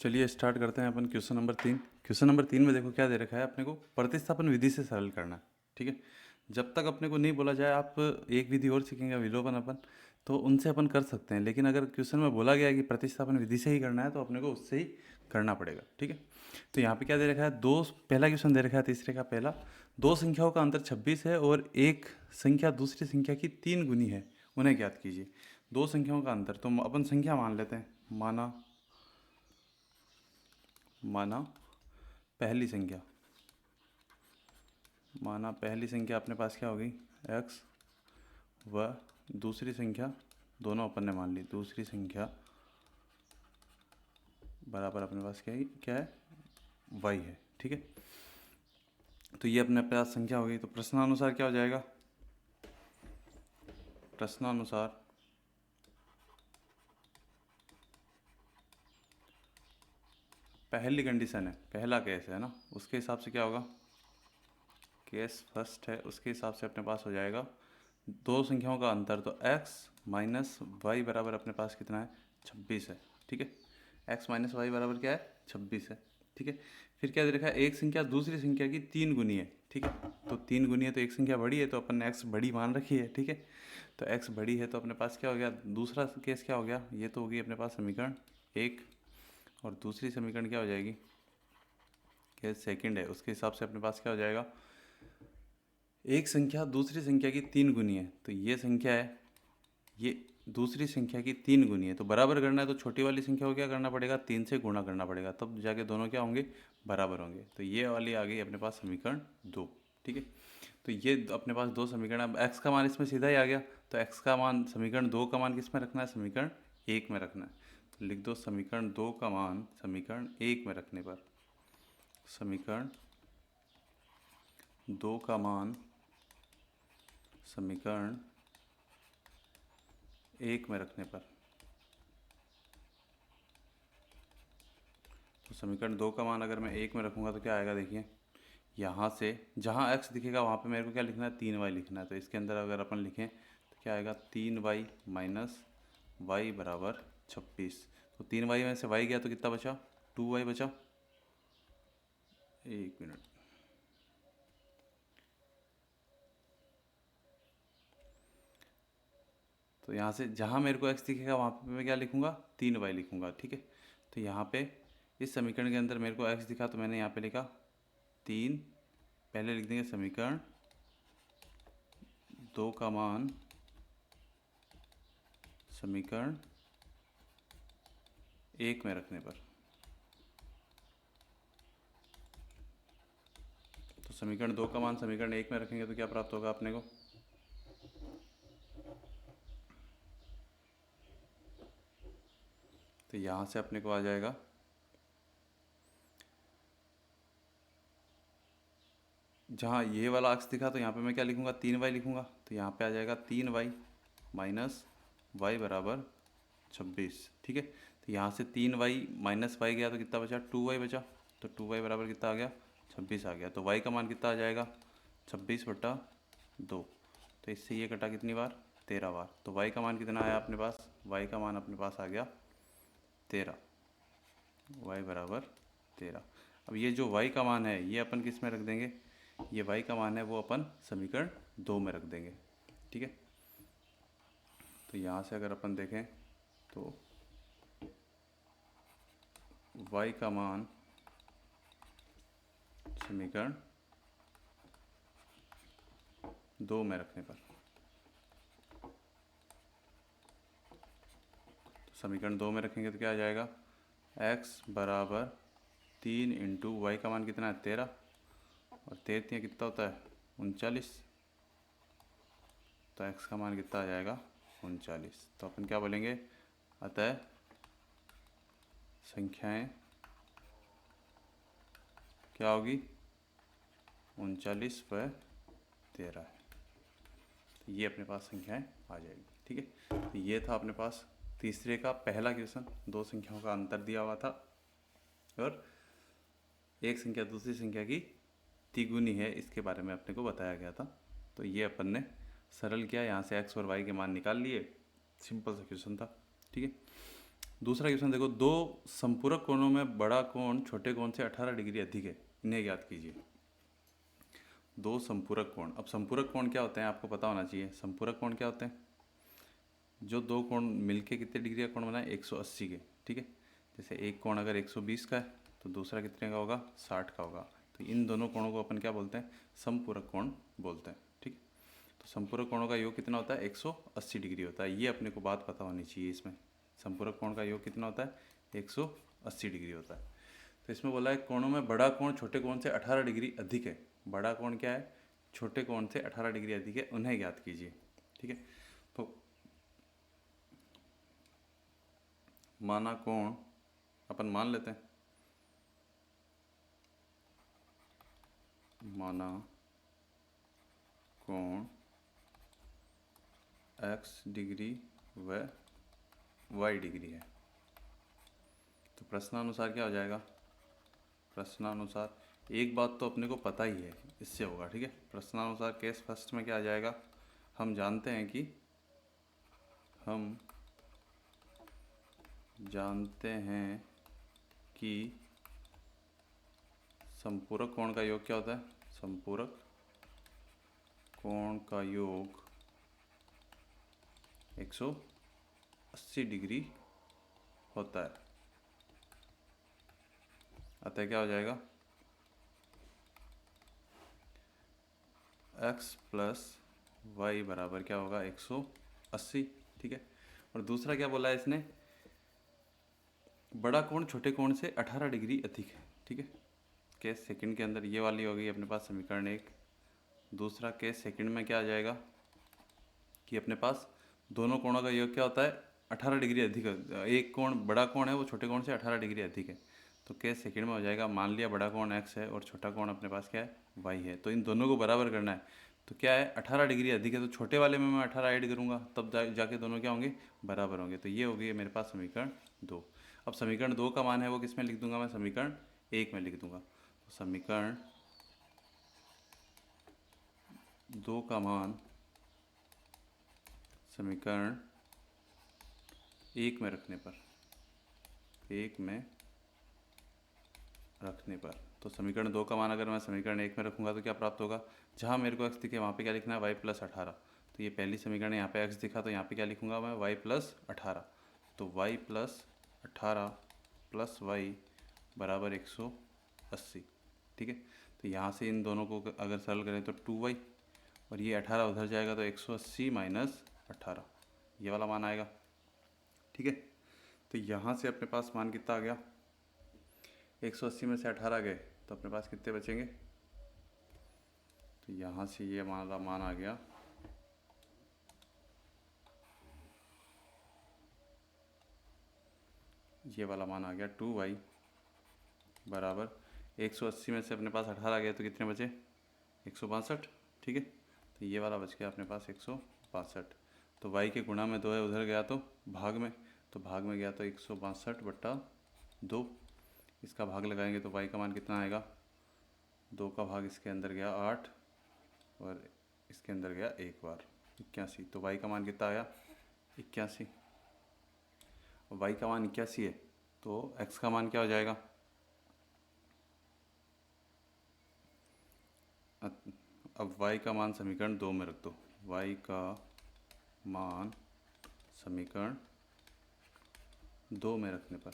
चलिए स्टार्ट करते हैं अपन क्वेश्चन नंबर 3। क्वेश्चन नंबर 3 में देखो क्या दे रखा है अपने को, प्रतिस्थापन विधि से सरल करना है। ठीक है, जब तक अपने को नहीं बोला जाए आप एक विधि और सीखेंगे विलोपन अपन, तो उनसे अपन कर सकते हैं, लेकिन अगर क्वेश्चन में बोला गया है कि प्रतिस्थापन विधि से ही करना है तो अपने को उससे ही करना पड़ेगा। ठीक है, तो यहाँ पे क्या दे रखा है, दो, पहला क्वेश्चन दे रखा है तीसरे का पहला, दो संख्याओं का अंतर 26 है और एक संख्या दूसरी संख्या की 3 गुनी है, उन्हें ज्ञात कीजिए। दो संख्याओं का अंतर, तो अपन संख्या मान लेते हैं। माना माना पहली संख्या, माना पहली संख्या अपने पास क्या होगी, x, व दूसरी संख्या, दोनों अपन ने मान ली, दूसरी संख्या बराबर अपने पास क्या है y है। ठीक है, तो ये अपने पास संख्या हो गई। तो प्रश्नानुसार क्या हो जाएगा, प्रश्नानुसार पहली कंडीशन है, पहला केस है ना, उसके हिसाब से क्या होगा, केस फर्स्ट है, उसके हिसाब से अपने पास हो जाएगा दो संख्याओं का अंतर, तो x माइनस वाई बराबर अपने पास कितना है, 26 है। ठीक है, x माइनस वाई बराबर क्या है, 26 है। ठीक है, फिर क्या दे रखा है, एक संख्या दूसरी संख्या की 3 गुनी है। ठीक है, तो 3 गुनी है तो एक संख्या बड़ी है, तो अपन ने x बड़ी मान रखी है। ठीक है, तो x बड़ी है तो अपने पास क्या हो गया, दूसरा केस क्या हो गया, ये तो होगी अपने पास समीकरण 1, और दूसरी समीकरण क्या हो जाएगी, केस सेकंड है, उसके हिसाब से अपने पास क्या हो जाएगा, एक संख्या दूसरी संख्या की 3 गुनी है, तो ये संख्या है, ये दूसरी संख्या की 3 गुनी है, तो बराबर करना है तो छोटी वाली संख्या को क्या करना पड़ेगा, 3 से गुणा करना पड़ेगा, तब जाके दोनों क्या होंगे, बराबर होंगे। तो ये वाली आ गई अपने पास समीकरण 2। ठीक है, तो ये अपने पास दो समीकरण, अब x का मान इसमें सीधा ही आ गया, तो x का मान समीकरण 2 का मान किस में रखना है, समीकरण 1 में रखना है। तो लिख दो समीकरण 2 का मान समीकरण 1 में रखने पर, समीकरण 2 का मान समीकरण 1 में रखने पर, तो समीकरण 2 का मान अगर मैं 1 में रखूँगा तो क्या आएगा, देखिए यहाँ से जहाँ x दिखेगा वहाँ पे मेरे को क्या लिखना है, 3y लिखना है। तो इसके अंदर अगर अपन लिखें तो क्या आएगा, 3y माइनस वाई बराबर 26। तो 3y में से y गया तो कितना बचा, 2y बचा। एक मिनट, तो यहाँ से जहाँ मेरे को x दिखेगा वहाँ पे मैं क्या लिखूँगा, 3y लिखूँगा। ठीक है, तो यहाँ पे इस समीकरण के अंदर मेरे को x दिखा तो मैंने यहाँ पे लिखा 3, पहले लिख देंगे समीकरण 2 का मान समीकरण 1 में रखने पर, तो समीकरण 2 का मान समीकरण 1 में रखेंगे तो क्या प्राप्त होगा अपने को, तो यहाँ से अपने को आ जाएगा, जहाँ ये वाला अक्स दिखा तो यहाँ पे मैं क्या लिखूँगा, 3y लिखूँगा, तो यहाँ पे आ जाएगा 3y माइनस वाई बराबर 26। ठीक है, तो यहाँ से 3y माइनस वाई गया तो कितना बचा, 2y बचा, तो 2y बराबर कितना आ गया, 26 आ गया। तो y का मान कितना आ जाएगा, 26/2। तो इससे ये कटा कितनी बार, 13 बार। तो y का मान कितना आया अपने पास, y का मान अपने पास आ गया 13, y बराबर 13। अब ये जो y का मान है ये अपन किस में रख देंगे, ये y का मान है वो अपन समीकरण 2 में रख देंगे। ठीक है, तो यहाँ से अगर अपन देखें तो y का मान समीकरण 2 में रखने पर, तो समीकरण 2 में रखेंगे तो क्या आ जाएगा, x बराबर 3 इंटू वाई का मान कितना है, 13, और 13 कितना होता है, 39, तो x का मान कितना आ जाएगा, 39। तो अपन क्या बोलेंगे, अतः संख्याएं क्या होगी, 39/13 है। तो ये अपने पास संख्याएं आ जाएगी। ठीक है, तो ये था अपने पास तीसरे का पहला क्वेश्चन, दो संख्याओं का अंतर दिया हुआ था और एक संख्या दूसरी संख्या की तिगुनी है, इसके बारे में अपने को बताया गया था। तो ये अपन ने सरल किया, यहाँ से x और y के मान निकाल लिए, सिंपल सा क्वेश्चन था। ठीक है, दूसरा क्वेश्चन देखो, दो संपूरक कोणों में बड़ा कोण छोटे कोण से 18 डिग्री अधिक है, इन्हें ज्ञात कीजिए। दो संपूरक कोण, अब संपूरक कोण क्या होते हैं आपको पता होना चाहिए। संपूरक कोण क्या होते हैं? जो दो कोण मिलके कितने डिग्री का कोण बनाए? 180 के, ठीक है। जैसे एक कोण अगर 120 का है तो दूसरा कितने का होगा? 60 का होगा। तो इन दोनों कोणों को अपन क्या बोलते हैं? संपूरक कोण बोलते हैं, ठीक है। तो संपूरक कोणों का योग कितना होता है? 180 डिग्री होता है। ये अपने को बात पता होनी चाहिए इसमें। संपूरक कोण का योग कितना होता है? 180 डिग्री होता है। तो इसमें बोला है कोणों में बड़ा कोण छोटे कोण से 18 डिग्री अधिक है। बड़ा कोण क्या है? छोटे कोण से 18 डिग्री अधिक है, उन्हें ज्ञात कीजिए, ठीक है। तो माना कोण अपन मान लेते हैं, माना कोण x डिग्री व y डिग्री है। तो प्रश्नानुसार क्या हो जाएगा? प्रश्नानुसार एक बात तो अपने को पता ही है, इससे होगा, ठीक है। प्रश्नानुसार केस फर्स्ट में क्या आ जाएगा? हम जानते हैं कि संपूरक कोण का योग क्या होता है? संपूरक कोण का योग 180 डिग्री होता है। अतः क्या हो जाएगा? x प्लस वाई बराबर क्या होगा? 180, ठीक है। और दूसरा क्या बोला है इसने? बड़ा कोण छोटे कोण से 18 डिग्री अधिक है, ठीक है। केस सेकंड के अंदर ये वाली हो गई अपने पास समीकरण एक। दूसरा केस सेकंड में क्या आ जाएगा कि अपने पास दोनों कोणों का योग क्या होता है? 18 डिग्री अधिक है। एक कोण बड़ा कोण है वो छोटे कोण से 18 डिग्री अधिक है। तो केस सेकंड में हो जाएगा, मान लिया बड़ा कोण x है और छोटा कोण अपने पास क्या है? y है। तो इन दोनों को बराबर करना है। तो क्या है? 18 डिग्री अधिक है तो छोटे वाले में मैं 18 ऐड करूँगा, तब जाके दोनों क्या होंगे? बराबर होंगे। तो ये हो गई मेरे पास समीकरण 2। अब समीकरण 2 का मान है वो किस में लिख दूंगा? मैं समीकरण 1 में लिख दूंगा। तो समीकरण 2 का मान समीकरण 1 में रखने पर, तो समीकरण 2 का मान अगर मैं समीकरण 1 में रखूँगा तो क्या प्राप्त होगा? जहाँ मेरे को x दिखे वहाँ पे क्या लिखना है? y plus 18। तो ये पहली समीकरण है, यहाँ पे x दिखा तो यहाँ पे क्या लिखूँगा मैं? y plus 18। तो y प्लस 18 प्लस वाई बराबर 180, ठीक है। तो यहाँ से इन दोनों को अगर सरल करें तो 2y, और ये 18 उधर जाएगा तो 180 माइनस 18, ये वाला मान आएगा, ठीक है। तो यहाँ से अपने पास मान कितना आ गया? 180 में से 18 गए तो अपने पास कितने बचेंगे? तो यहाँ से ये हमारा मान आ गया ये वाला मान आ गया 2y बराबर 180 में से अपने पास 18 गए तो कितने बचे? 162, ठीक है। तो ये वाला बच गया अपने पास 162। तो y के गुणा में 2 है, उधर गया तो भाग में, तो भाग में गया तो 162/2। इसका भाग लगाएंगे तो y का मान कितना आएगा? 2 का भाग इसके अंदर गया 8 और इसके अंदर गया एक बार 81। तो y का मान कितना आया? 81। और y का मान 81 है तो x का मान क्या हो जाएगा? अब y का मान समीकरण 2 में रख दो। y का मान समीकरण 2 में रखने पर,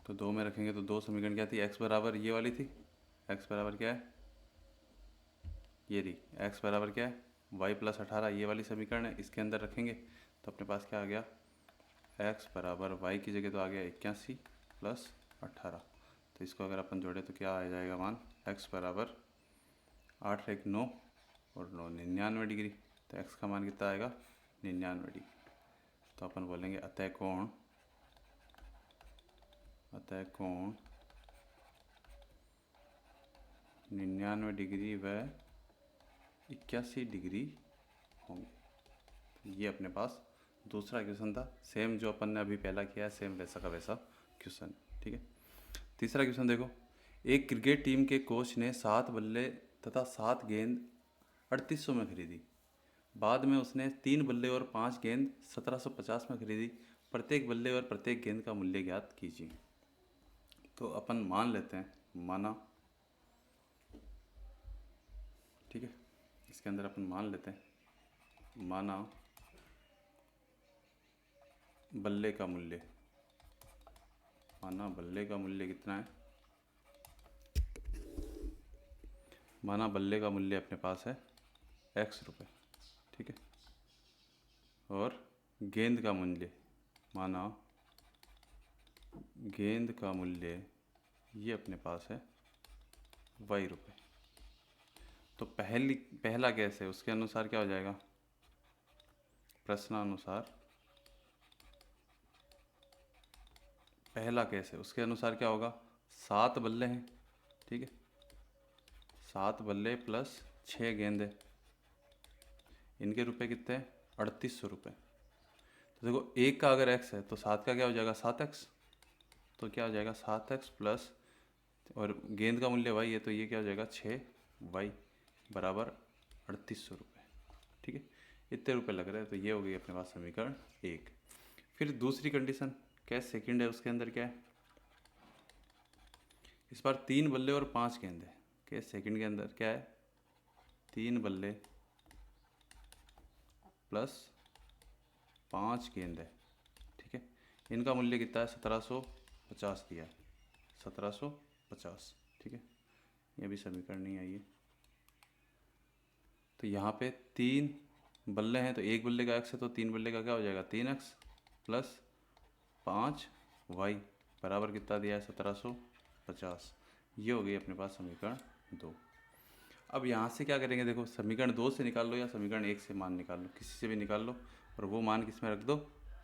तो 2 में रखेंगे तो दो समीकरण क्या थी? x बराबर ये वाली थी, x बराबर क्या है? ये रही। x बराबर क्या है? y प्लस 18, ये वाली समीकरण है, इसके अंदर रखेंगे तो अपने पास क्या आ गया? x बराबर y की जगह तो आ गया 81 प्लस 18। तो इसको अगर अपन जोड़े तो क्या आ जाएगा मान? x बराबर 8 एक 9 और 9 99 डिग्री। तो x का मान कितना आएगा? 99 डिग्री। तो अपन बोलेंगे अतः कोण 99 डिग्री व 81 डिग्री होंगे। ये अपने पास दूसरा क्वेश्चन था, सेम जो अपन ने अभी पहला किया है सेम वैसा का वैसा क्वेश्चन, ठीक है। तीसरा क्वेश्चन देखो, एक क्रिकेट टीम के कोच ने 7 बल्ले तथा 7 गेंद 3800 में खरीदी। बाद में उसने 3 बल्ले और 5 गेंद 1750 में खरीदी। प्रत्येक बल्ले और प्रत्येक गेंद का मूल्य ज्ञात कीजिए। तो अपन मान लेते हैं, माना, ठीक है, इसके अंदर अपन मान लेते हैं, माना बल्ले का मूल्य, माना बल्ले का मूल्य कितना है, माना बल्ले का मूल्य अपने पास है x रुपये, ठीक है, और गेंद का मूल्य, माना गेंद का मूल्य ये अपने पास है y रुपये। तो पहला केस है, उसके अनुसार क्या हो जाएगा, प्रश्नानुसार पहला केस है, उसके अनुसार क्या होगा, 7 बल्ले हैं, ठीक है, 7 बल्ले प्लस 6 गेंदे, इनके रुपए कितने हैं, 3800 रुपये। तो देखो एक का अगर x है तो 7 का क्या हो जाएगा, 7x, तो क्या हो जाएगा 7x प्लस, और गेंद का मूल्य y है तो ये क्या हो जाएगा 6y बराबर 3800 रुपये, ठीक है, इतने रुपए लग रहे हैं। तो ये हो गई अपने पास समीकरण 1। फिर दूसरी कंडीशन कैसे सेकंड है, उसके अंदर क्या है, इस बार 3 बल्ले और 5 गेंद है। केस सेकंड के अंदर क्या है, 3 बल्ले प्लस 5 गेंद है, ठीक है, इनका मूल्य कितना है, 1750 दिया है, 1750, ठीक है, ये भी समीकरण नहीं आई है। तो यहाँ पे 3 बल्ले हैं तो एक बल्ले का x है तो 3 बल्ले का क्या हो जाएगा, 3x प्लस 5y बराबर कितना दिया है, 1750। ये हो गई अपने पास समीकरण 2। अब यहाँ से क्या करेंगे, देखो समीकरण 2 से निकाल लो या समीकरण 1 से मान निकाल लो, किसी से भी निकाल लो, और वो मान किस में रख दो,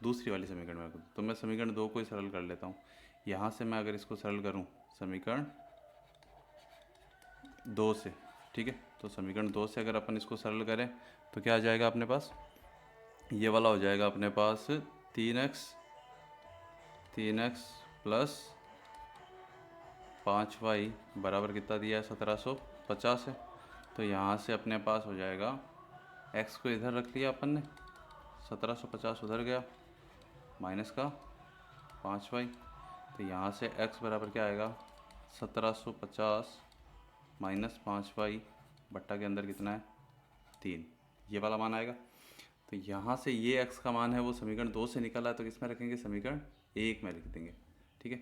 दूसरी वाली समीकरण में रख दो। तो मैं समीकरण 2 को ही सरल कर लेता हूँ। यहाँ से मैं अगर इसको सरल करूँ समीकरण 2 से, ठीक है, तो समीकरण 2 से अगर अपन इसको सरल करें तो क्या आ जाएगा अपने पास, ये वाला हो जाएगा अपने पास 3x प्लस 5y बराबर कितना दिया है, 1750 है। तो यहाँ से अपने पास हो जाएगा, x को इधर रख लिया अपन ने, 1750 उधर गया, माइनस का 5y, तो यहाँ से x बराबर क्या आएगा, 1750 माइनस 5y बट्टा के अंदर कितना है, 3, ये वाला मान आएगा। तो यहाँ से ये x का मान है वो समीकरण 2 से निकला है, तो किस में रखेंगे, समीकरण 1 में लिख देंगे, ठीक है।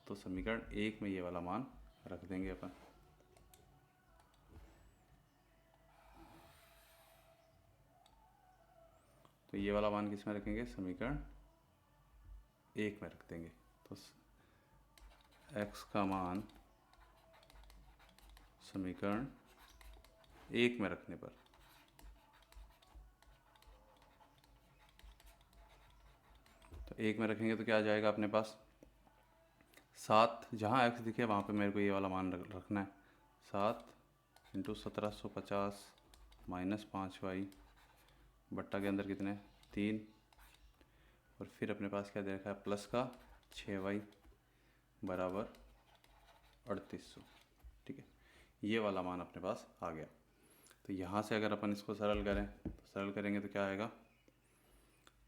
तो समीकरण 1 में ये वाला मान रख देंगे अपन। तो ये वाला मान किस में रखेंगे, समीकरण 1 में रख देंगे। तो x का मान समीकरण 1 में रखने पर तो 1 में रखेंगे तो क्या आ जाएगा अपने पास, 7, जहाँ x दिखे वहाँ पे मेरे को ये वाला मान रखना है, 7 इंटू 1750 माइनस 5y बट्टा के अंदर कितने, 3, और फिर अपने पास क्या दे रखा है, प्लस का 6y बराबर 3800, ठीक है, ये वाला मान अपने पास आ गया। तो यहाँ से अगर अपन इसको सरल करें तो सरल करेंगे तो क्या आएगा,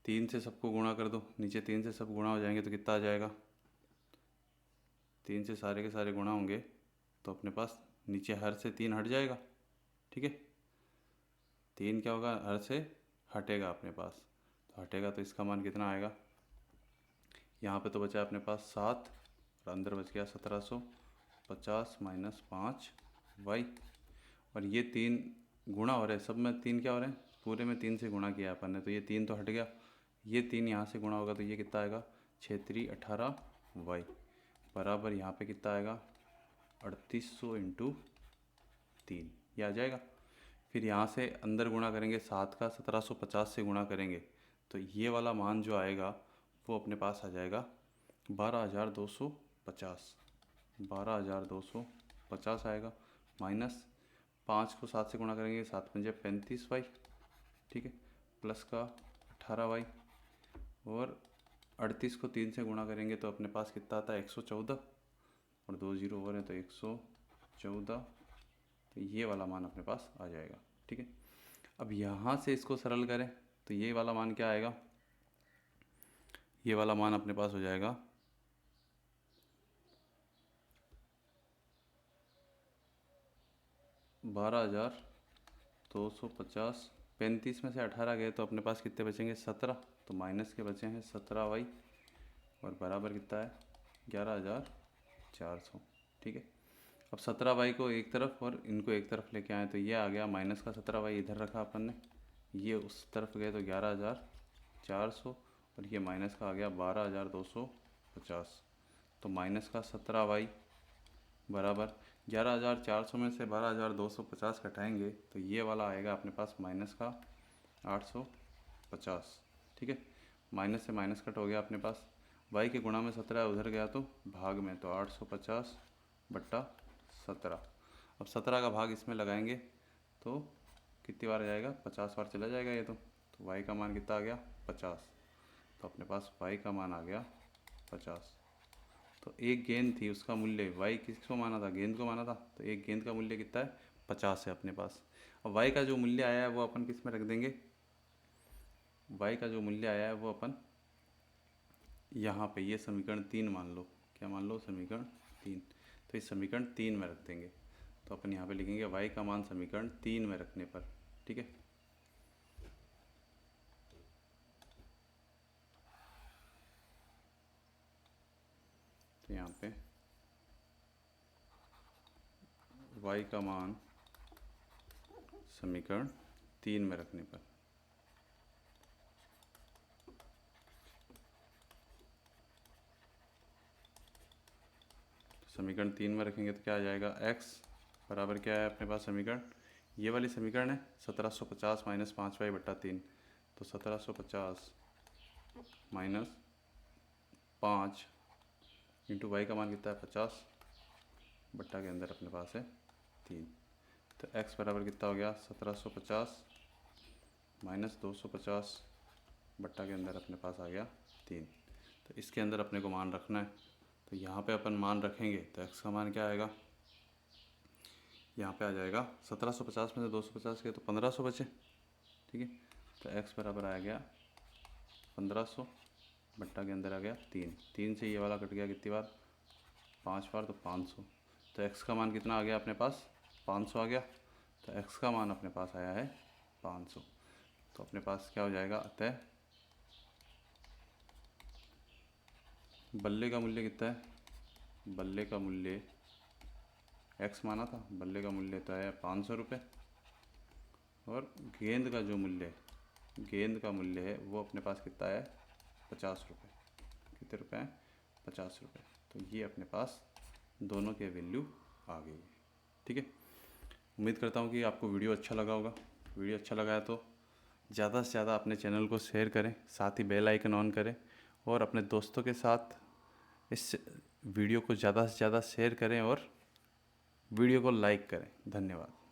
3 से सबको गुणा कर दो, नीचे 3 से सब गुणा हो जाएंगे तो कितना आ जाएगा, 3 से सारे के सारे गुणा होंगे तो अपने पास नीचे हर से 3 हट जाएगा, ठीक है, 3 क्या होगा, हर से हटेगा अपने पास, तो हटेगा तो इसका मान कितना आएगा, यहाँ पे तो बचा अपने पास 7 और अंदर बच गया 1750 माइनस 5y, और ये 3 गुणा हो रहे हैं, सब में 3 क्या हो रहे हैं, पूरे में 3 से गुणा किया अपन ने, तो ये 3 तो हट गया, ये 3 यहाँ से गुणा होगा तो ये कितना आएगा, 6 3 18y बराबर यहाँ पे कितना आएगा, 3800 इंटू 3, ये आ जाएगा। फिर यहाँ से अंदर गुणा करेंगे, 7 का 1750 से गुणा करेंगे तो ये वाला मान जो आएगा वो अपने पास आ जाएगा 12250, 12250 आएगा, माइनस 5 को 7 से गुणा करेंगे, 7 पंजे 35y, ठीक है, प्लस का 18y, और 38 को 3 से गुणा करेंगे तो अपने पास कितना आता है, 114, और 2 जीरो ओवर है तो 114, तो ये वाला मान अपने पास आ जाएगा, ठीक है। अब यहाँ से इसको सरल करें तो ये वाला मान क्या आएगा, ये वाला मान अपने पास हो जाएगा 12,250। 35 में से 18 गए तो अपने पास कितने बचेंगे, 17। तो माइनस के बचे हैं 17y और बराबर कितना है 11,400। ठीक है, अब 17y को एक तरफ और इनको एक तरफ लेके आए तो ये आ गया माइनस का 17y इधर रखा अपन ने, ये उस तरफ गए तो 11,400 और ये माइनस का आ गया 12,250। तो माइनस का 17y बराबर 11,400 में से 12,250 घटाएंगे तो ये वाला आएगा अपने पास माइनस का 850। ठीक है, माइनस से माइनस कट हो गया अपने पास, y के गुणा में 17 उधर गया तो भाग में, तो 850 बट्टा 17। अब 17 का भाग इसमें लगाएंगे तो कितनी बार आ जाएगा, 50 बार चला जाएगा ये तो y का मान कितना आ गया 50। तो अपने पास y का मान आ गया 50। तो एक गेंद थी उसका मूल्य, y किसको माना था, गेंद को माना था, तो एक गेंद का मूल्य कितना है 50 है अपने पास। अब y का जो मूल्य आया है वो अपन किस में रख देंगे, y का जो मूल्य आया है वो अपन यहाँ पे ये समीकरण 3 मान लो, क्या मान लो, समीकरण 3। तो इस समीकरण 3 में रख देंगे, तो अपन यहाँ पे लिखेंगे y का मान समीकरण 3 में रखने पर। ठीक है, तो यहाँ पे y का मान समीकरण 3 में रखने पर, समीकरण 3 में रखेंगे तो क्या आ जाएगा, x बराबर क्या है अपने पास समीकरण, ये वाली समीकरण है 1750 माइनस 5y बट्टा 3। तो 1750 माइनस 5 इंटू वाई का मान कितना है 50 बट्टा के अंदर अपने पास है 3। तो x बराबर कितना हो गया 1750 माइनस 250 बट्टा के अंदर अपने पास आ गया 3। तो इसके अंदर अपने को मान रखना है, तो यहाँ पे अपन मान रखेंगे तो x का मान क्या आएगा, यहाँ पे आ जाएगा 1750 में से 250 के तो 1500 बचे। ठीक है, तो x बराबर आ गया 1500 बट्टा के अंदर आ गया 3 से ये वाला कट गया कितनी बार, 5 बार, तो 500। तो x का मान कितना आ गया अपने पास 500 आ गया, तो x का मान अपने पास आया है 500। तो अपने पास क्या हो जाएगा, अतः बल्ले का मूल्य कितना है, बल्ले का मूल्य x माना था, बल्ले का मूल्य तो है 500 रुपये और गेंद का जो मूल्य है, गेंद का मूल्य है वो अपने पास कितना है 50 रुपये। कितने रुपए हैं 50 रुपये। तो ये अपने पास दोनों के वैल्यू आ गई है। ठीक है, उम्मीद करता हूँ कि आपको वीडियो अच्छा लगा होगा। वीडियो अच्छा लगा है तो ज़्यादा से ज़्यादा अपने चैनल को शेयर करें, साथ ही बेल आइकन ऑन करें और अपने दोस्तों के साथ इस वीडियो को ज़्यादा से ज़्यादा शेयर करें और वीडियो को लाइक करें। धन्यवाद।